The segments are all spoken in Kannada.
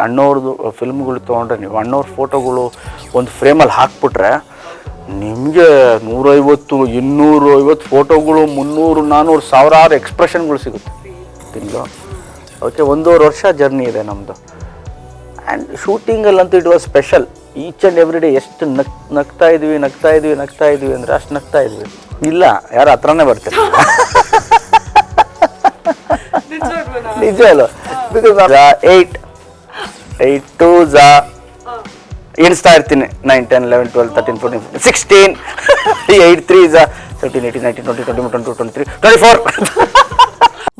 ಅಣ್ಣವ್ರದ್ದು ಫಿಲ್ಮ್ಗಳು ತೊಗೊಂಡ್ರೆ ನೀವು ಅಣ್ಣವ್ರ ಫೋಟೋಗಳು ಒಂದು ಫ್ರೇಮಲ್ಲಿ ಹಾಕ್ಬಿಟ್ರೆ ನಿಮಗೆ 150-250 ಫೋಟೋಗಳು 300-400 ಸಾವಿರಾರು ಎಕ್ಸ್ಪ್ರೆಷನ್ಗಳು ಸಿಗುತ್ತೆ ತಿಂಗಳು. ಓಕೆ, 1.5 ವರ್ಷ ಜರ್ನಿ ಇದೆ ನಮ್ಮದು. ಆ್ಯಂಡ್ ಶೂಟಿಂಗಲ್ಲಂತೂ it was special. Each and every day ಎಷ್ಟು ನಗ್ತಾ ಇದ್ವಿ ಅಂದರೆ ಅಷ್ಟು ನಗ್ತಾ ಇದ್ವಿ. ಇಲ್ಲ, ಯಾರು ಹತ್ರನೇ ಬರ್ತಾರೆ ನಿಜ ಅಲ್ಲ. ಬಿಕಾಸ್ 8 2s ಎಣಿಸ್ತಾ ಇರ್ತೀನಿ, 9 10 11 12 13 14 15 16 8 3s 17 18 19 20 21 22 23 24.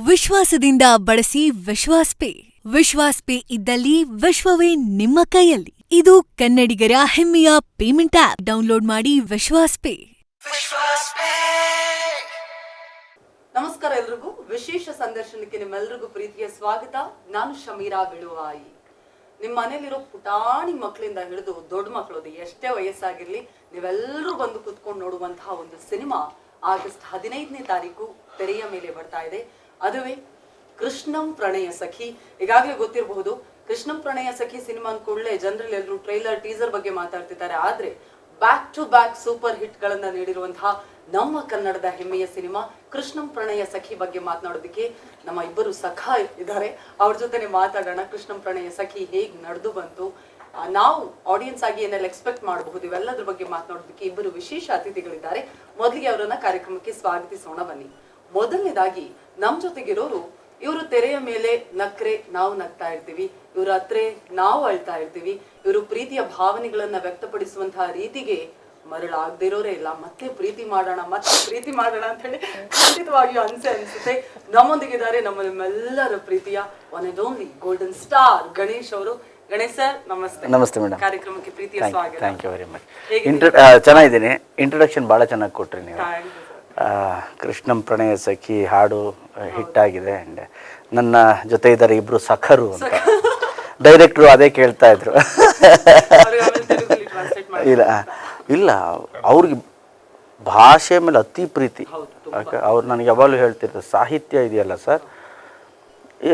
ವಿಶ್ವಾಸದಿಂದ ಬಳಸಿ ವಿಶ್ವಾಸ್ ಪೇ. ವಿಶ್ವಾಸ್ ಪೇ ಇದ್ದಲ್ಲಿ ವಿಶ್ವವೇ ನಿಮ್ಮ ಕೈಯಲ್ಲಿ. ಇದು ಕನ್ನಡಿಗರ ಹೆಮ್ಮೆಯ ಪೇಮೆಂಟ್ ಆಪ್. ಡೌನ್ಲೋಡ್ ಮಾಡಿ ವಿಶ್ವಾಸ್ ಪೇ. ನಮಸ್ಕಾರ ಎಲ್ರಿಗೂ. ವಿಶೇಷ ಸಂದರ್ಶನಕ್ಕೆ ನಿಮ್ಮೆಲ್ರಿಗೂ ಪ್ರೀತಿಯ ಸ್ವಾಗತ. ನಾನು ಶಮೀರಾ ಬಿಳುವಾಯಿ. ನಿಮ್ಮ ಮನೇಲಿರೋ ಪುಟಾಣಿ ಮಕ್ಕಳಿಂದ ಹಿಡಿದು ದೊಡ್ಡ ಮಕ್ಕಳು, ಎಷ್ಟೇ ವಯಸ್ಸಾಗಿರ್ಲಿ, ನೀವೆಲ್ಲರೂ ಬಂದು ಕುತ್ಕೊಂಡು ನೋಡುವಂತಹ ಒಂದು ಸಿನಿಮಾ ಆಗಸ್ಟ್ 15ನೇ ತಾರೀಕು ತೆರೆಯ ಮೇಲೆ ಬರ್ತಾ ಇದೆ. ಅದುವೇ ಕೃಷ್ಣಂ ಪ್ರಣಯ ಸಖಿ. ಈಗಾಗಲೇ ಗೊತ್ತಿರಬಹುದು, ಕೃಷ್ಣಂ ಪ್ರಣಯ ಸಖಿ ಸಿನಿಮಾ ಅಂದ್ಕೊಳ್ಳೆ ಜನರಲ್ಲಿ ಎಲ್ಲರೂ ಟ್ರೈಲರ್, ಟೀಸರ್ ಬಗ್ಗೆ ಮಾತಾಡ್ತಿದ್ದಾರೆ. ಆದ್ರೆ back to back super hit ಗಳನ್ನ ನೀಡಿರುವಂತಹ ನಮ್ಮ ಕನ್ನಡದ ಹೆಮ್ಮೆಯ ಸಿನಿಮಾ ಕೃಷ್ಣಂ ಪ್ರಣಯ ಸಖಿ ಬಗ್ಗೆ ಮಾತನಾಡೋದಕ್ಕೆ ನಮ್ಮ ಇಬ್ಬರು ಸಖ ಇದ್ದಾರೆ. ಅವ್ರ ಜೊತೆನೆ ಮಾತಾಡೋಣ. ಕೃಷ್ಣಂ ಪ್ರಣಯ ಸಖಿ ಹೇಗ್ ನಡೆದು ಬಂತು, ನಾವು ಆಡಿಯನ್ಸ್ ಆಗಿ ಏನೆಲ್ಲ ಎಕ್ಸ್ಪೆಕ್ಟ್ ಮಾಡಬಹುದು, ಇವೆಲ್ಲದ್ರ ಬಗ್ಗೆ ಮಾತನಾಡೋದಕ್ಕೆ ಇಬ್ಬರು ವಿಶೇಷ ಅತಿಥಿಗಳಿದ್ದಾರೆ. ಮೊದಲಿಗೆ ಅವರನ್ನ ಕಾರ್ಯಕ್ರಮಕ್ಕೆ ಸ್ವಾಗತಿಸೋಣ ಬನ್ನಿ. ಮೊದಲನೇದಾಗಿ ನಮ್ ಜೊತೆಗಿರೋರು, ಇವರು ತೆರೆಯ ಮೇಲೆ ನಕ್ರೆ ನಾವು ನಗ್ತಾ ಇರ್ತೀವಿ, ಇವ್ರ ಹತ್ರ ನಾವು ಅಳ್ತಾ ಇರ್ತೀವಿ. ಇವರು ಪ್ರೀತಿಯ ಭಾವನೆಗಳನ್ನ ವ್ಯಕ್ತಪಡಿಸುವಂತಹ ರೀತಿಗೆ ಮರಳಾಗದಿರೋರೇ ಇಲ್ಲ. ಮತ್ತೆ ಪ್ರೀತಿ ಮಾಡೋಣ ಅಂತ ಹೇಳಿ ಖಂಡಿತವಾಗಿಯೂ ಅನ್ಸುತ್ತೆ. ನಮ್ಮೊಂದಿಗಿದ್ದಾರೆ ನಮ್ಮೆಲ್ಲರ ಪ್ರೀತಿಯ one and only golden star Ganesh ಅವರು. ಗಣೇಶ್ ಸರ್ ನಮಸ್ತೆ. ನಮಸ್ತೆ ಮೇಡಮ್. ಕಾರ್ಯಕ್ರಮಕ್ಕೆ ಪ್ರೀತಿಯ ಸ್ವಾಗತ. Thank you very much. ಚೆನ್ನಾಗಿದ್ದೀನಿ. ಇಂಟ್ರೊಡಕ್ಷನ್ ಭಾಳ ಚೆನ್ನಾಗಿ ಕೊಟ್ರಿ ನೀವು. ಕೃಷ್ಣಂ ಪ್ರಣಯ ಸಖಿ ಹಾಡು ಹಿಟ್ಟಾಗಿದೆ. ಆ್ಯಂಡ್ ನನ್ನ ಜೊತೆ ಇದ್ದಾರೆ ಇಬ್ಬರು ಸಖರು ಅಂತ. ಡೈರೆಕ್ಟ್ರು ಅದೇ ಕೇಳ್ತಾ ಇದ್ರು. ಇಲ್ಲ ಅವ್ರಿಗೆ ಭಾಷೆ ಮೇಲೆ ಅತಿ ಪ್ರೀತಿ. ಅವ್ರು ನನಗೆ ಯಾವಾಗಲೂ ಹೇಳ್ತಿರ್ತಾರೆ, ಸಾಹಿತ್ಯ ಇದೆಯಲ್ಲ ಸರ್,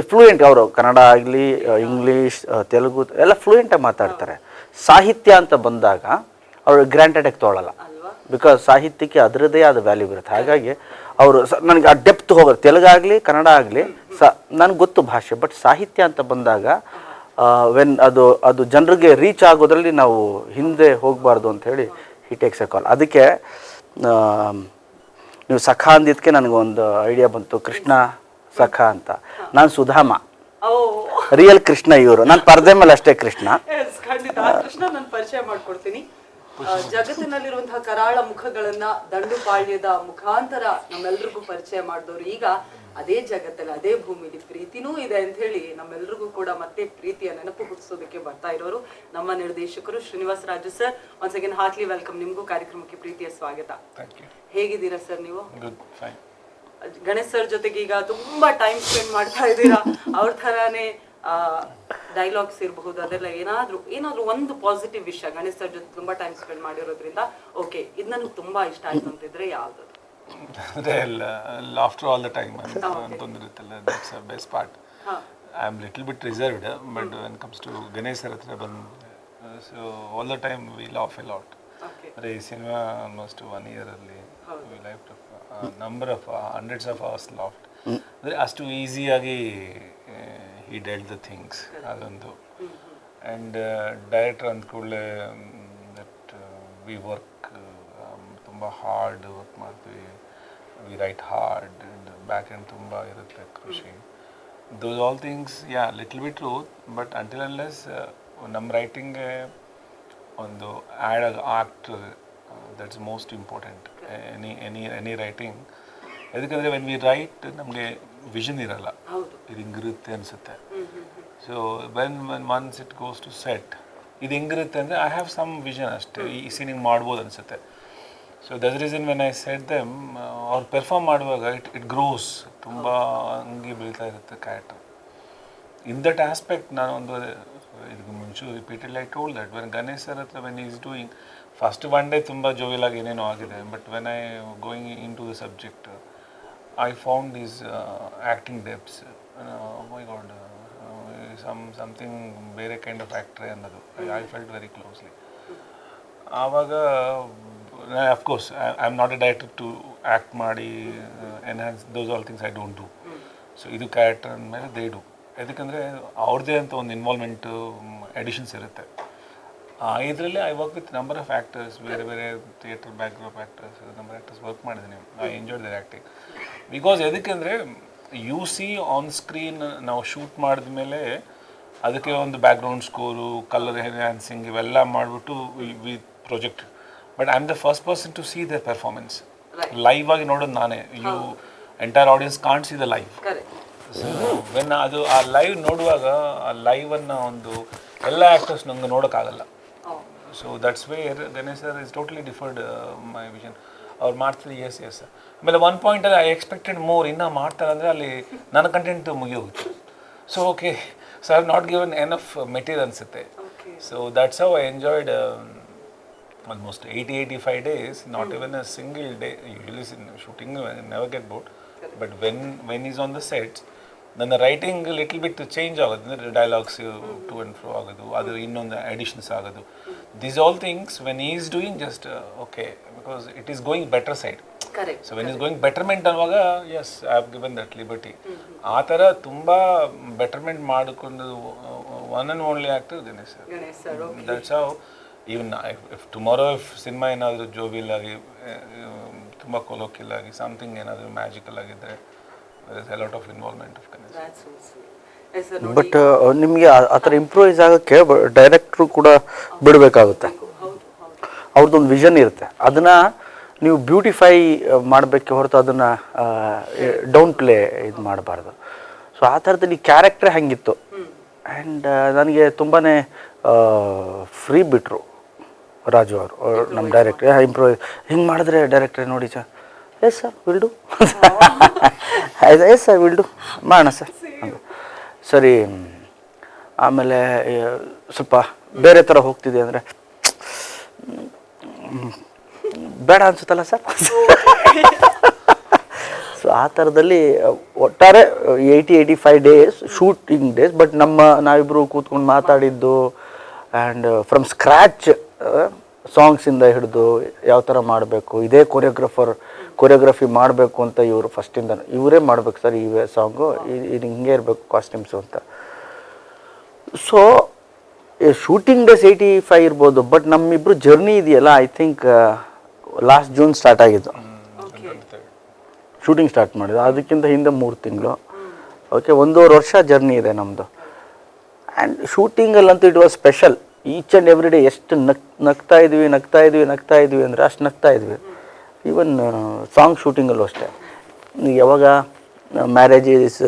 ಫ್ಲೂಯೆಂಟ್. ಅವರು ಕನ್ನಡ ಆಗಲಿ, ಇಂಗ್ಲೀಷ್, ತೆಲುಗು ಎಲ್ಲ ಫ್ಲೂಯೆಂಟಾಗಿ ಮಾತಾಡ್ತಾರೆ. ಸಾಹಿತ್ಯ ಅಂತ ಬಂದಾಗ ಅವರು ಗ್ರ್ಯಾಂಟೆಡಾಗಿ ತೊಗೊಳ್ಳಲ್ಲ. ಬಿಕಾಸ್ ಸಾಹಿತ್ಯಕ್ಕೆ ಅದರದ್ದೇ ಆದ ವ್ಯಾಲ್ಯೂ ಇರುತ್ತೆ. ಹಾಗಾಗಿ ಅವರು ನನಗೆ ಆ ಡೆಪ್ತ್ ಹೋಗೋದು, ತೆಲುಗಾಗಲಿ ಕನ್ನಡ ಆಗಲಿ ನನಗೆ ಗೊತ್ತು ಭಾಷೆ. ಬಟ್ ಸಾಹಿತ್ಯ ಅಂತ ಬಂದಾಗ ವೆನ್ ಅದು ಜನರಿಗೆ ರೀಚ್ ಆಗೋದ್ರಲ್ಲಿ ನಾವು ಹಿಂದೆ ಹೋಗಬಾರ್ದು ಅಂಥೇಳಿ ಹಿ ಟೇಕ್ಸ್ ಎ ಕಾಲ್. ಅದಕ್ಕೆ ನೀವು ಸಖ ಅಂದಿದ್ದಕ್ಕೆ ನನಗೊಂದು ಐಡಿಯಾ ಬಂತು, ಕೃಷ್ಣ ಸಖ ಅಂತ. ನಾನು ಸುಧಾಮ, ರಿಯಲ್ ಕೃಷ್ಣ ಇವರು. ನಾನು ಪರದೆ ಮೇಲೆ ಅಷ್ಟೇ ಕೃಷ್ಣ. ಖಂಡಿತ ಕೃಷ್ಣ ನಾನು ಪರಿಚಯ ಮಾಡ್ಕೊಡ್ತೀನಿ. ಜಗತ್ತಿನಲ್ಲಿರುವಂತಹ ಕರಾಳ ಮುಖಗಳನ್ನ ದಂಡುಪಾಳ್ಯದ ಮುಖಾಂತರ ನಮ್ಮೆಲ್ರಿಗೂ ಪರಿಚಯ ಮಾಡಿದವರು ಈಗ ಅದೇ ಜಗತ್ತಲ್ಲಿ, ಅದೇ ಭೂಮಿಲಿ ಪ್ರೀತಿನೂ ಇದೆ ಅಂತ ಹೇಳಿ ನಮ್ಮೆಲ್ರಿಗೂ ಕೂಡ ಮತ್ತೆ ಪ್ರೀತಿಯ ನೆನಪು ಹುಟ್ಟಿಸೋದಕ್ಕೆ ಬರ್ತಾ ಇರೋರು ನಮ್ಮ ನಿರ್ದೇಶಕರು Srinivas Raju sir. Once again heartly welcome. ನಿಮ್ಗೂ ಕಾರ್ಯಕ್ರಮಕ್ಕೆ ಪ್ರೀತಿಯ ಸ್ವಾಗತ. ಹೇಗಿದ್ದೀರಾ ಸರ್ ನೀವು? ಗಣೇಶ್ ಸರ್ ಜೊತೆಗೆ ಈಗ ತುಂಬಾ ಟೈಮ್ ಸ್ಪೆಂಡ್ ಮಾಡ್ತಾ ಇದ್ದೀರಾ. ಅವ್ರ ತರಾನೇ ಡೈಲಾಗ್ಸ್ ಇರಬಹುದು, ಅದೆಲ್ಲ ಏನಾದ್ರೂ ಒಂದು ಪಾಸಿಟಿವ್ ವಿಷಯ ಗಣೇಶ್ ಸರ್ ಜೊತೆ ತುಂಬಾ ಟೈಮ್ ಸ್ಪೆಂಡ್ ಮಾಡಿರೋದ್ರಿಂದ ಓಕೆ ಇದು ನನಗೆ ತುಂಬಾ ಇಷ್ಟ ಆಯ್ತು ಅಂತಿದ್ರೆ ಯಾವ್ದು? Laughter all the time ಅಂತಂದಿರುತ್ತಲ್ಲ, that's the best part. I am little bit reserved, but when it comes to Ganesh sir hatra ಬಂದು so all the time we laugh a lot. ಈ ಸಿನಿಮಾ ಆಲ್ಮೋಸ್ಟ್ 1 year ಅಲ್ಲಿ we laughed number of hundreds of hours laughed. ಅಂದ್ರೆ ಅಷ್ಟು ಈಸಿಯಾಗಿ he dealt the things ಅದೊಂದು. and director ಅಂದ ಕೂಡಲೇ that we work ತುಂಬ ಹಾರ್ಡ್ ವರ್ಕ್ ಮಾಡ್ತೀವಿ, we write hard and back end ತುಂಬ ಇರುತ್ತೆ ಖುಷಿ. Those all things little bit true. But until unless ನಮ್ಮ ರೈಟಿಂಗ್ಗೆ ಒಂದು act that's most important any writing. ಯಾಕಂದರೆ ವೆನ್ ವಿ ರೈಟ್ ನಮಗೆ ವಿಷನ್ ಇರಲ್ಲ, ಇದು ಹಿಂಗಿರುತ್ತೆ ಅನಿಸುತ್ತೆ. So when once it goes to set ಇದು ಹೆಂಗಿರುತ್ತೆ ಅಂದರೆ ಐ ಹ್ಯಾವ್ ಸಮ್ ವಿಷನ್ ಅಷ್ಟೇ, ಈ ಸೀನ್ ಹಿಂಗೆ ಮಾಡ್ಬೋದು ಅನಿಸುತ್ತೆ. So that's reason when I set them, ಅವ್ರು ಪರ್ಫಾರ್ಮ್ ಮಾಡುವಾಗ ಇಟ್ ಗ್ರೋಸ್, ತುಂಬ ಹಂಗೆ ಬೀಳ್ತಾ ಇರುತ್ತೆ ಕ್ಯಾರೆಕ್ಟರ್. ಇನ್ ದಟ್ ಆಸ್ಪೆಕ್ಟ್ ನಾನು ಒಂದು ಇದಕ್ಕೆ ಮುಂಚೆ repeated I told that when Ganesh sir ಹತ್ರ when is doing first one day ತುಂಬ ಜೋವಿಯಲಾಗಿ ಏನೇನೋ ಆಗಿದೆ. But when I going in to the subject I found these acting depths. My god, something ಬೇರೆ ಕೈಂಡ್ ಆಫ್ ಆ್ಯಕ್ಟ್ರೇ ಅನ್ನೋದು. I felt very closely. ಆವಾಗ of course I am not a director to act ಮಾಡಿ enhance those all things I don't do. So ಇದು ಕ್ಯಾರೆಕ್ಟರ್ ಅಂದಮೇಲೆ ದೇ ಡು. ಯಾಕಂದರೆ ಅವ್ರದ್ದೇ ಅಂತ ಒಂದು ಇನ್ವಾಲ್ವ್ಮೆಂಟು ಎಡಿಷನ್ಸ್ ಇರುತ್ತೆ. ಇದರಲ್ಲಿ I work with number of actors, ಬೇರೆ ಬೇರೆ theatre background actors, number actors work ಮಾಡಿದ್ದೀನಿ. I enjoyed their acting because ಎದಕ್ಕೆಂದರೆ ಯು ಸಿ ಆನ್ ಸ್ಕ್ರೀನ್ ನಾವು ಶೂಟ್ ಮಾಡಿದ ಮೇಲೆ ಅದಕ್ಕೆ ಒಂದು ಬ್ಯಾಕ್ಗ್ರೌಂಡ್ ಸ್ಕೋರು, ಕಲರ್ ಎನ್ಹ್ಯಾನ್ಸಿಂಗ್ ಇವೆಲ್ಲ ಮಾಡಿಬಿಟ್ಟು we project. But I am the first person to see their performance. Live ಆಗಿ ನೋಡೋದು ನಾನೇ. You entire audience can't see the live. So when ಅದು ಆ ಲೈವ್ ನೋಡುವಾಗ ಆ ಲೈವನ್ನು ಒಂದು ಎಲ್ಲ ಆ್ಯಕ್ಟರ್ಸ್ ನಂಗೆ ನೋಡೋಕ್ಕಾಗಲ್ಲ. So that's where Ganesh sir is totally differed my vision. ಅವ್ರು ಮಾಡ್ತಾರೆ ಎಸ್ ಎಸ್. ಆಮೇಲೆ ಒನ್ ಪಾಯಿಂಟಲ್ಲಿ ಐ ಎಕ್ಸ್ಪೆಕ್ಟೆಡ್ ಮೋರ್, ಇನ್ನೂ ಮಾಡ್ತಾರೆ ಅಂದರೆ ಅಲ್ಲಿ ನನ್ನ ಕಂಟೆಂಟ್ ಮುಗಿಯೋಗುತ್ತೆ. So okay, so I have not given enough material ಅನಿಸುತ್ತೆ. So that's how I enjoyed almost 80-85 days, not even a single day. Usually shooting I never get bored, but when he's on the set, then the writing little bit change agadu, dialogues to and fro agadu, adu innondu additions agadu. These all things when he is doing just okay, because it is going better side. Correct. So when he's going betterment anvaga, yes, I have given that liberty. Aa tara tumba betterment ಮಾಡಿಕೊಂಡು one and only actor Ganesh sir. Okay. That's how even if tomorrow if cinema ಏನಾದರೂ ಜೋವಿಲ್ ಆಗಿ ತುಂಬ ಕೊಲೋಕಿಯಲ್ ಆಗಿ ಸಮಥಿಂಗ್ ಏನಾದರೂ ಮ್ಯಾಜಿಕಲ್ ಆಗಿದ್ದರೆ there is a lot of involvement of Ganesh. That's so sweet. But ನಿಮಗೆ ಆ ಥರ ಇಂಪ್ರೂವೈಸ್ ಆಗೋಕ್ಕೆ ಡೈರೆಕ್ಟ್ರು ಕೂಡ ಬಿಡಬೇಕಾಗುತ್ತೆ. ಅವ್ರದ್ದೊಂದು ವಿಷನ್ ಇರುತ್ತೆ, ಅದನ್ನು ನೀವು ಬ್ಯೂಟಿಫೈ ಮಾಡಬೇಕೆ ಹೊರತು ಅದನ್ನು ಡೌನ್ ಪ್ಲೇ ಇದು ಮಾಡಬಾರ್ದು. ಸೊ ಆ ಥರದಲ್ಲಿ ಕ್ಯಾರೆಕ್ಟ್ರೇ ಹಂಗಿತ್ತು. ಆ್ಯಂಡ್ ನನಗೆ ತುಂಬಾ ಫ್ರೀ ಬಿಟ್ಟರು ರಾಜು ಅವರು, ನಮ್ಮ ಡೈರೆಕ್ಟ್ರ್. ಇಂಪ್ರೂವೈಸ್ ಹಿಂಗೆ ಮಾಡಿದ್ರೆ ಡೈರೆಕ್ಟ್ರೇ ನೋಡಿ sir, yes sir will do, yes sir will do, ಮಾಡೋಣ ಸರ್. ಸರಿ. ಆಮೇಲೆ ಸ್ವಲ್ಪ ಬೇರೆ ಥರ ಹೋಗ್ತಿದೆ ಅಂದರೆ ಬೇಡ ಅನ್ಸುತ್ತಲ್ಲ ಸರ್. ಸೊ ಆ ಥರದಲ್ಲಿ ಒಟ್ಟಾರೆ 80-85 ಡೇಸ್ ಶೂಟಿಂಗ್ ಡೇಸ್. ಬಟ್ ನಾವಿಬ್ಬರು ಕೂತ್ಕೊಂಡು ಮಾತಾಡಿದ್ದು ಆ್ಯಂಡ್ ಫ್ರಮ್ ಸ್ಕ್ರ್ಯಾಚ್ ಸಾಂಗ್ಸಿಂದ ಹಿಡಿದು ಯಾವ ಥರ ಮಾಡಬೇಕು, ಇದೇ ಕೊರಿಯೋಗ್ರಫಿ ಮಾಡಬೇಕು ಅಂತ ಇವರು ಫಸ್ಟಿಂದ ಇವರೇ ಮಾಡಬೇಕು ಸರ್ ಈ ಸಾಂಗು, ಇದು ಹಿಂಗೆ ಇರಬೇಕು ಕಾಸ್ಟ್ಯೂಮ್ಸು ಅಂತ. ಸೊ ಶೂಟಿಂಗ್ ಡೇಸ್ 85 ಇರ್ಬೋದು, ಬಟ್ ನಮ್ಮಿಬ್ಬರು ಜರ್ನಿ ಇದೆಯಲ್ಲ I think last June start ಆಗಿದ್ದು ಶೂಟಿಂಗ್ ಸ್ಟಾರ್ಟ್ ಮಾಡಿದ್ದು. ಅದಕ್ಕಿಂತ ಹಿಂದೆ 3 ತಿಂಗಳು. ಓಕೆ, 1.5 ವರ್ಷ ಜರ್ನಿ ಇದೆ ನಮ್ಮದು. ಆ್ಯಂಡ್ ಶೂಟಿಂಗಲ್ಲಂತೂ it was special. Each and every day ಎಷ್ಟು ನಗ್ತಾ ಇದ್ವಿ ಅಂದರೆ ಅಷ್ಟು ನಗ್ತಾ ಇದ್ವಿ. ಈವನ್ ಸಾಂಗ್ ಶೂಟಿಂಗಲ್ಲೂ ಅಷ್ಟೇ. ಯಾವಾಗ marriage is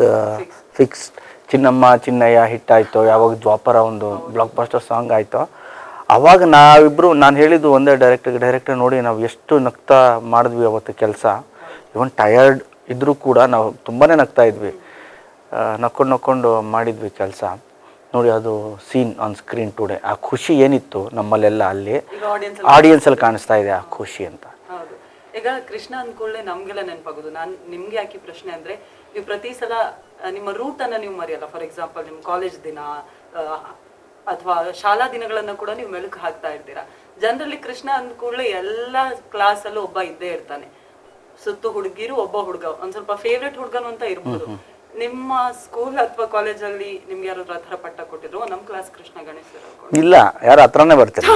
fixed, Chinnamma Chinnaiah hit ಆಯಿತು, ಯಾವಾಗ ದ್ವಾಪರ ಒಂದು ಬ್ಲಾಕ್ ಬಸ್ಟರ್ ಸಾಂಗ್ ಆಯಿತು, ಆವಾಗ ನಾವಿಬ್ಬರು, ನಾನು ಹೇಳಿದ್ದು ಒಂದೇ ಡೈರೆಕ್ಟರ್ ನೋಡಿ ನಾವು ಎಷ್ಟು ನಗ್ತಾ ಮಾಡಿದ್ವಿ ಅವತ್ತು ಕೆಲಸ. ಇವನ್ ಟಯರ್ಡ್ ಇದ್ದರೂ ಕೂಡ ನಾವು ತುಂಬಾ ನಗ್ತಾ ಇದ್ವಿ, ನಕ್ಕೊಂಡು ಮಾಡಿದ್ವಿ ಕೆಲಸ ನೋಡಿ. ಅದು ಸೀನ್ ಆನ್ ಸ್ಕ್ರೀನ್ ಟುಡೇ, ಆ ಖುಷಿ ಏನಿತ್ತು ನಮ್ಮಲ್ಲೆಲ್ಲ ಅಲ್ಲಿ ಆಡಿಯನ್ಸಲ್ಲಿ ಕಾಣಿಸ್ತಾ ಇದೆ ಆ ಖುಷಿ ಅಂತ. ಹೌದು. ಈಗ ಕೃಷ್ಣ ಅಂದ್ಕೊಳ್ಳೆ ನಮ್ಗೆಲ್ಲ ನೆನಪಾಗೋದು. ನಾನು ನಿಮ್ಗೆ ಯಾಕೆ ಪ್ರಶ್ನೆ ಅಂದ್ರೆ, ನೀವು ಪ್ರತಿ ಸಲ ನಿಮ್ಮ ರೂಟ್ ಅನ್ನ ನೀವು ಮರೆಯಲ್ಲ. ಫಾರ್ ಎಕ್ಸಾಂಪಲ್ ನಿಮ್ಮ ಕಾಲೇಜ್ ದಿನ ಅಥವಾ ಶಾಲಾ ದಿನಗಳನ್ನ ಕೂಡ ನೀವು ಮೆಲುಕು ಹಾಕ್ತಾ ಇರ್ತೀರಾ. ಜನರಲಿ ಕೃಷ್ಣ ಅಂದ್ಕೊಳ್ಳೆ ಎಲ್ಲ ಕ್ಲಾಸಲ್ಲೂ ಒಬ್ಬ ಇದ್ದೇ ಇರ್ತಾನೆ. ಸುತ್ತು ಹುಡುಗಿರು ಒಬ್ಬ ಹುಡುಗ, ಒಂದ್ ಸ್ವಲ್ಪ ಫೇವ್ರೆಟ್ ಹುಡುಗನು ಅಂತ ಇರ್ಬೋದು. ನಿಮ್ಮ ಸ್ಕೂಲ್ ಅಥವಾ ಕಾಲೇಜಲ್ಲಿ ನಿಮ್ಗೆ ಯಾರಾದ್ರೂ ಆ ಥರ ಪಟ್ಟ ಕೊಟ್ಟಿದ್ರು, ನಮ್ಮ ಕ್ಲಾಸ್ ಕೃಷ್ಣ ಗಣೇಶ್ ಸರ್? ಇಲ್ಲ, ಯಾರು ಹತ್ರನೇ ಬರ್ತಾರೆ.